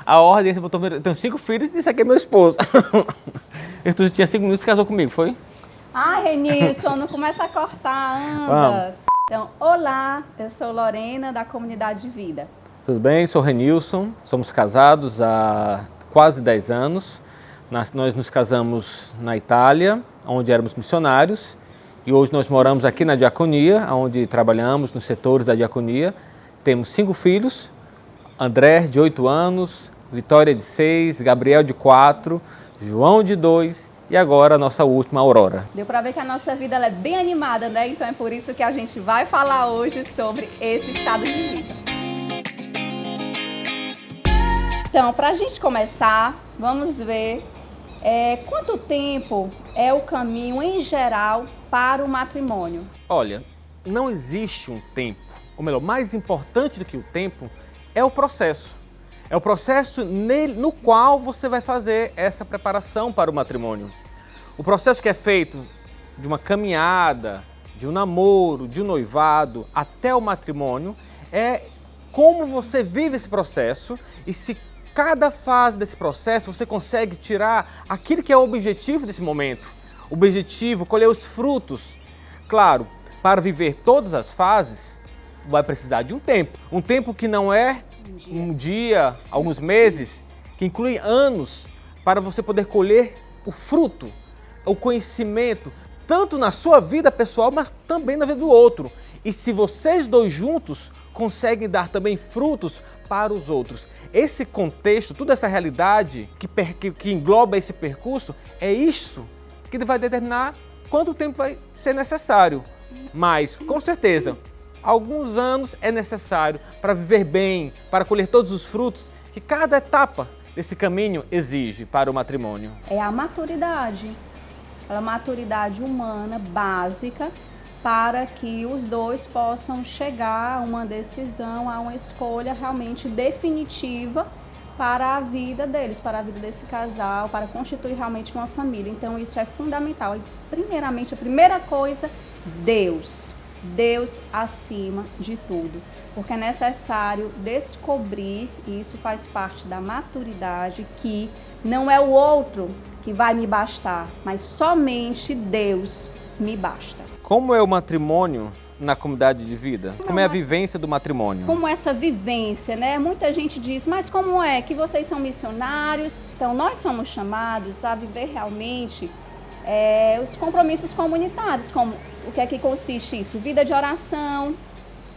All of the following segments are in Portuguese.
A ordem, você botou, eu tenho 5 filhos e esse aqui é meu esposo. Tu tinha 5 minutos e casou comigo, foi? Ai, Renilson, não começa a cortar, anda. Vamos. Então, olá, eu sou Lorena, da Comunidade de Vida. Tudo bem? Sou Renilson, somos casados há quase 10 anos. Nós nos casamos na Itália, onde éramos missionários. E hoje nós moramos aqui na diaconia, onde trabalhamos nos setores da diaconia. Temos 5 filhos, André, de 8 anos, Vitória, de 6, Gabriel, de 4, João, de 2 e agora a nossa última, Aurora. Deu pra ver que a nossa vida ela é bem animada, né? Então é por isso que a gente vai falar hoje sobre esse estado de vida. Então, pra gente começar, vamos ver quanto tempo é o caminho em geral para o matrimônio. Olha, não existe um tempo, ou melhor, mais importante do que o tempo é o processo. É o processo no qual você vai fazer essa preparação para o matrimônio. O processo que é feito de uma caminhada, de um namoro, de um noivado até o matrimônio é como você vive esse processo e se cada fase desse processo você consegue tirar aquilo que é o objetivo desse momento. O objetivo, colher os frutos. Claro, para viver todas as fases vai precisar de um tempo. Um tempo que não é um dia, alguns meses, que inclui anos para você poder colher o fruto, o conhecimento, tanto na sua vida pessoal, mas também na vida do outro. E se vocês dois juntos conseguem dar também frutos para os outros. Esse contexto, toda essa realidade que engloba esse percurso, é isso que vai determinar quanto tempo vai ser necessário. Mas, com certeza, alguns anos é necessário para viver bem, para colher todos os frutos que cada etapa desse caminho exige para o matrimônio. É a maturidade. A maturidade humana básica para que os dois possam chegar a uma decisão, a uma escolha realmente definitiva para a vida deles, para a vida desse casal, para constituir realmente uma família. Então isso é fundamental. E, primeiramente, a primeira coisa, Deus. Deus acima de tudo, porque é necessário descobrir, e isso faz parte da maturidade, que não é o outro que vai me bastar, mas somente Deus me basta. Como é o matrimônio na comunidade de vida? Como é a vivência do matrimônio? Como essa vivência, né? Muita gente diz, mas como é que vocês são missionários? Então, nós somos chamados a viver realmente os compromissos comunitários, como o que é que consiste isso? Vida de oração,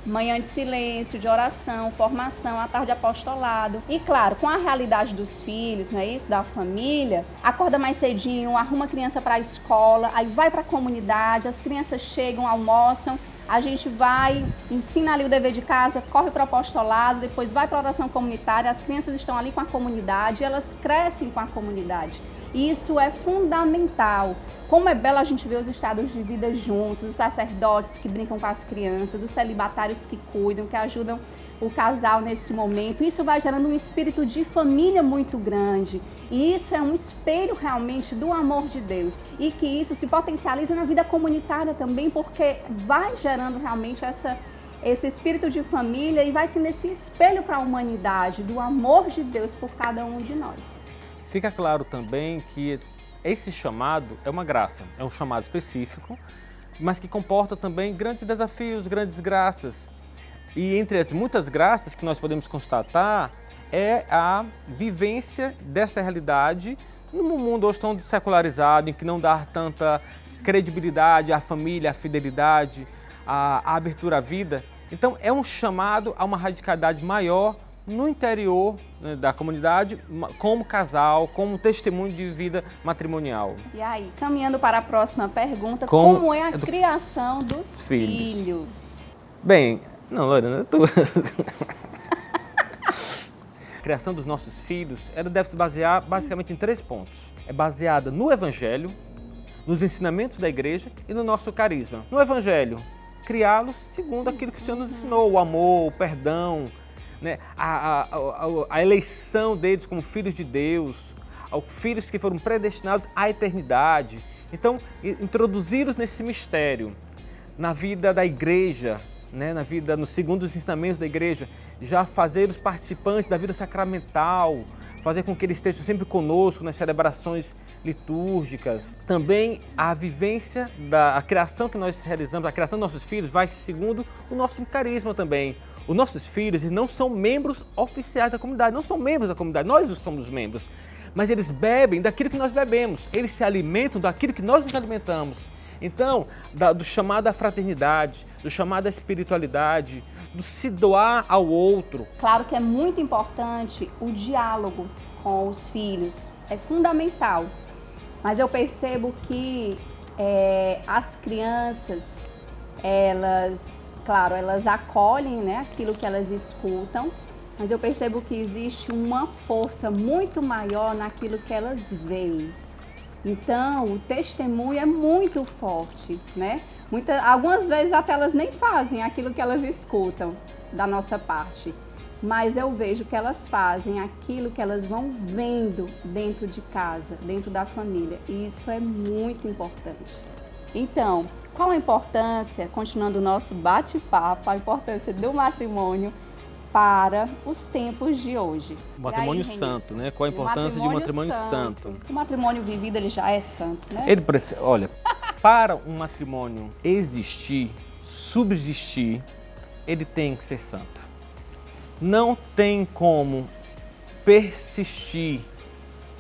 manhã de silêncio, de oração, formação, à tarde apostolado. E claro, com a realidade dos filhos, não é isso? Da família, acorda mais cedinho, arruma a criança para a escola, aí vai para a comunidade, as crianças chegam, almoçam, a gente vai, ensina ali o dever de casa, corre para o apostolado, depois vai para a oração comunitária, as crianças estão ali com a comunidade, elas crescem com a comunidade. Isso é fundamental. Como é belo a gente ver os estados de vida juntos, os sacerdotes que brincam com as crianças, os celibatários que cuidam, que ajudam o casal nesse momento. Isso vai gerando um espírito de família muito grande. E isso é um espelho realmente do amor de Deus. E que isso se potencializa na vida comunitária também, porque vai gerando realmente esse espírito de família e vai sendo esse espelho para a humanidade, do amor de Deus por cada um de nós. Fica claro também que esse chamado é uma graça, é um chamado específico, mas que comporta também grandes desafios, grandes graças. E entre as muitas graças que nós podemos constatar é a vivência dessa realidade num mundo hoje tão secularizado, em que não dá tanta credibilidade à família, à fidelidade, à abertura à vida. Então é um chamado a uma radicalidade maior no interior, né, da comunidade, como casal, como testemunho de vida matrimonial. E aí, caminhando para a próxima pergunta, como é a criação dos filhos? Bem, não, Lorena, tu... A criação dos nossos filhos, ela deve se basear basicamente em 3 pontos. É baseada no Evangelho, nos ensinamentos da igreja e no nosso carisma. No Evangelho, criá-los segundo aquilo que o Senhor nos ensinou, o amor, o perdão, né? A eleição deles como filhos de Deus, filhos que foram predestinados à eternidade. Então, introduzi-los nesse mistério, na vida da igreja, né? Segundo os ensinamentos da igreja, já fazer os participantes da vida sacramental, fazer com que ele esteja sempre conosco nas celebrações litúrgicas. Também a vivência a criação que nós realizamos, a criação dos nossos filhos vai segundo o nosso carisma também. Os nossos filhos não são membros oficiais da comunidade, não são membros da comunidade, nós somos membros. Mas eles bebem daquilo que nós bebemos, eles se alimentam daquilo que nós nos alimentamos. Então, do chamado à fraternidade, do chamado à espiritualidade, do se doar ao outro. Claro que é muito importante o diálogo com os filhos, é fundamental. Mas eu percebo que as crianças, claro, elas acolhem, né, aquilo que elas escutam, mas eu percebo que existe uma força muito maior naquilo que elas veem. Então, o testemunho é muito forte, né? Algumas vezes até elas nem fazem aquilo que elas escutam da nossa parte, mas eu vejo que elas fazem aquilo que elas vão vendo dentro de casa, dentro da família, e isso é muito importante. Então, qual a importância, continuando o nosso bate-papo, a importância do matrimônio para os tempos de hoje? O matrimônio santo, né? Qual a importância de um matrimônio santo? O matrimônio vivido, ele já é santo, né? Olha, para um matrimônio existir, subsistir, ele tem que ser santo. Não tem como persistir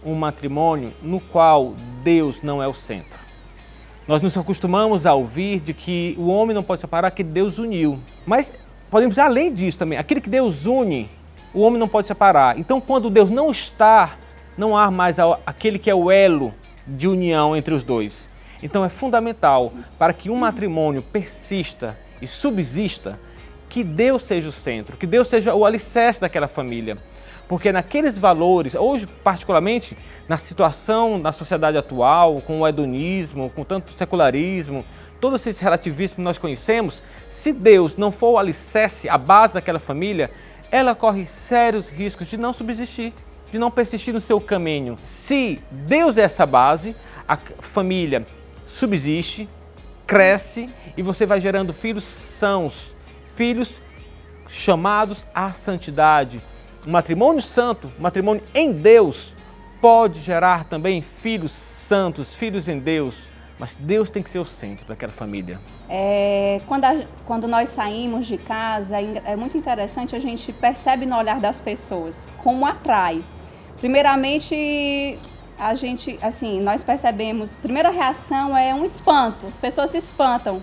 um matrimônio no qual Deus não é o centro. Nós nos acostumamos a ouvir de que o homem não pode separar aquele que Deus uniu. Mas podemos dizer além disso também, aquele que Deus une, o homem não pode separar. Então, quando Deus não está, não há mais aquele que é o elo de união entre os dois. Então, é fundamental para que um matrimônio persista e subsista, que Deus seja o centro, que Deus seja o alicerce daquela família. Porque naqueles valores, hoje particularmente na situação, na sociedade atual, com o hedonismo, com tanto secularismo, todo esse relativismo que nós conhecemos, se Deus não for o alicerce, a base daquela família, ela corre sérios riscos de não subsistir, de não persistir no seu caminho. Se Deus é essa base, a família subsiste, cresce e você vai gerando filhos sãos, filhos chamados à santidade. Um matrimônio santo, um matrimônio em Deus, pode gerar também filhos santos, filhos em Deus, mas Deus tem que ser o centro daquela família. Quando nós saímos de casa, é muito interessante, a gente percebe no olhar das pessoas como atrai. Primeiramente, nós percebemos, primeira reação é um espanto, as pessoas se espantam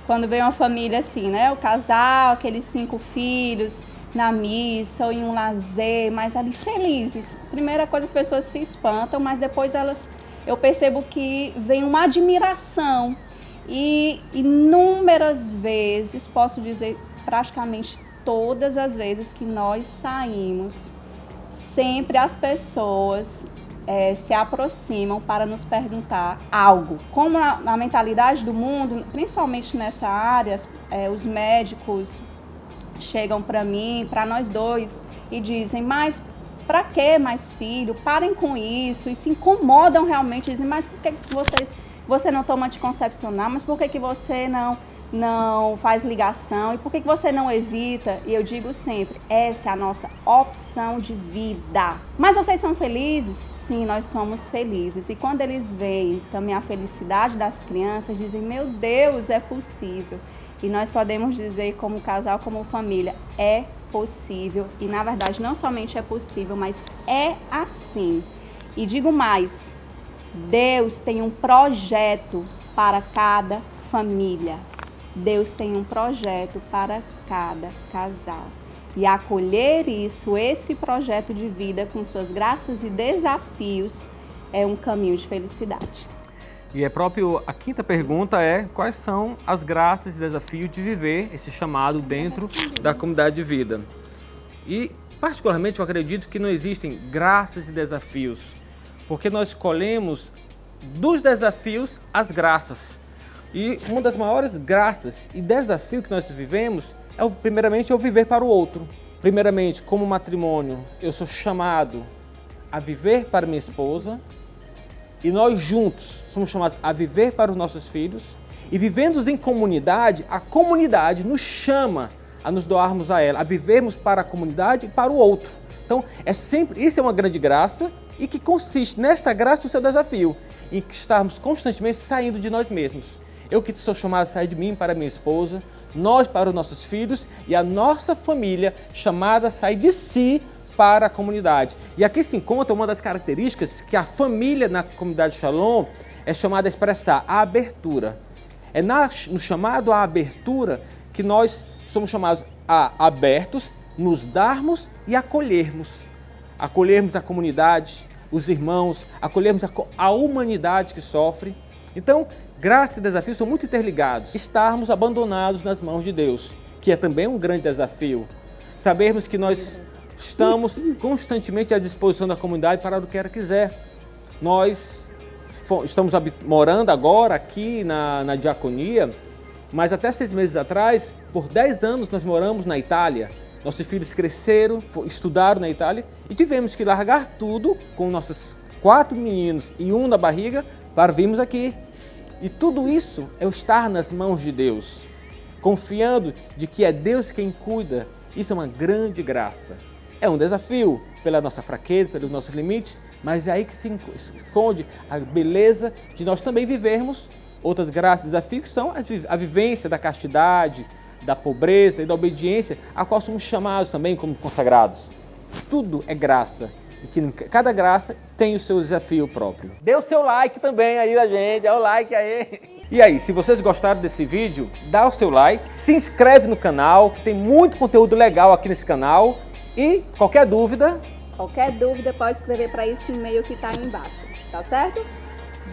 quando vem uma família assim, né? O casal, aqueles 5 filhos na missa ou em um lazer, mas ali felizes. Primeira coisa, as pessoas se espantam, mas depois eu percebo que vem uma admiração. E inúmeras vezes, posso dizer praticamente todas as vezes que nós saímos, sempre as pessoas se aproximam para nos perguntar algo. Como na mentalidade do mundo, principalmente nessa área, os médicos chegam para mim, para nós dois, e dizem, mas para que mais filho? Parem com isso, e se incomodam realmente, dizem, mas por que você não toma anticoncepcional? Mas por que você não faz ligação? E por que você não evita? E eu digo sempre, essa é a nossa opção de vida. Mas vocês são felizes? Sim, nós somos felizes. E quando eles veem também a felicidade das crianças, dizem, meu Deus, é possível. E nós podemos dizer como casal, como família, é possível. E na verdade não somente é possível, mas é assim. E digo mais, Deus tem um projeto para cada família. Deus tem um projeto para cada casal. E acolher esse projeto de vida com suas graças e desafios é um caminho de felicidade. E a quinta pergunta é, quais são as graças e desafios de viver esse chamado dentro da comunidade de vida? E particularmente eu acredito que não existem graças e desafios, porque nós escolhemos dos desafios as graças. E uma das maiores graças e desafio que nós vivemos primeiramente, é o viver para o outro. Primeiramente, como matrimônio, eu sou chamado a viver para minha esposa e nós juntos somos chamados a viver para os nossos filhos. E vivendo em comunidade, a comunidade nos chama a nos doarmos a ela, a vivermos para a comunidade e para o outro. Então, isso é uma grande graça e que consiste nessa graça o seu desafio, em que estarmos constantemente saindo de nós mesmos. Eu que sou chamado a sair de mim para minha esposa, nós para os nossos filhos e a nossa família chamada a sair de si para a comunidade. E aqui se encontra uma das características que a família na comunidade Shalom é chamada a expressar, a abertura. É no chamado à abertura que nós somos chamados a abertos, nos darmos e acolhermos. Acolhermos a comunidade, os irmãos, acolhermos a humanidade que sofre. Então, graça e desafio são muito interligados. Estarmos abandonados nas mãos de Deus, que é também um grande desafio. Sabermos que nós estamos constantemente à disposição da comunidade para o que ela quiser. Nós estamos morando agora aqui na diaconia, mas até 6 meses atrás, por 10 anos nós moramos na Itália. Nossos filhos cresceram, estudaram na Itália e tivemos que largar tudo com nossos 4 meninos e 1 na barriga para virmos aqui. E tudo isso é o estar nas mãos de Deus, confiando de que é Deus quem cuida. Isso é uma grande graça. É um desafio pela nossa fraqueza, pelos nossos limites, mas é aí que se esconde a beleza de nós também vivermos outras graças, desafios que são a vivência da castidade, da pobreza e da obediência, a qual somos chamados também como consagrados. Tudo é graça e que cada graça tem o seu desafio próprio. Dê o seu like também aí da gente, dá o like aí. E aí, se vocês gostaram desse vídeo, dá o seu like, se inscreve no canal, que tem muito conteúdo legal aqui nesse canal. E qualquer dúvida pode escrever para esse e-mail que está aí embaixo, tá certo?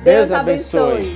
Deus abençoe.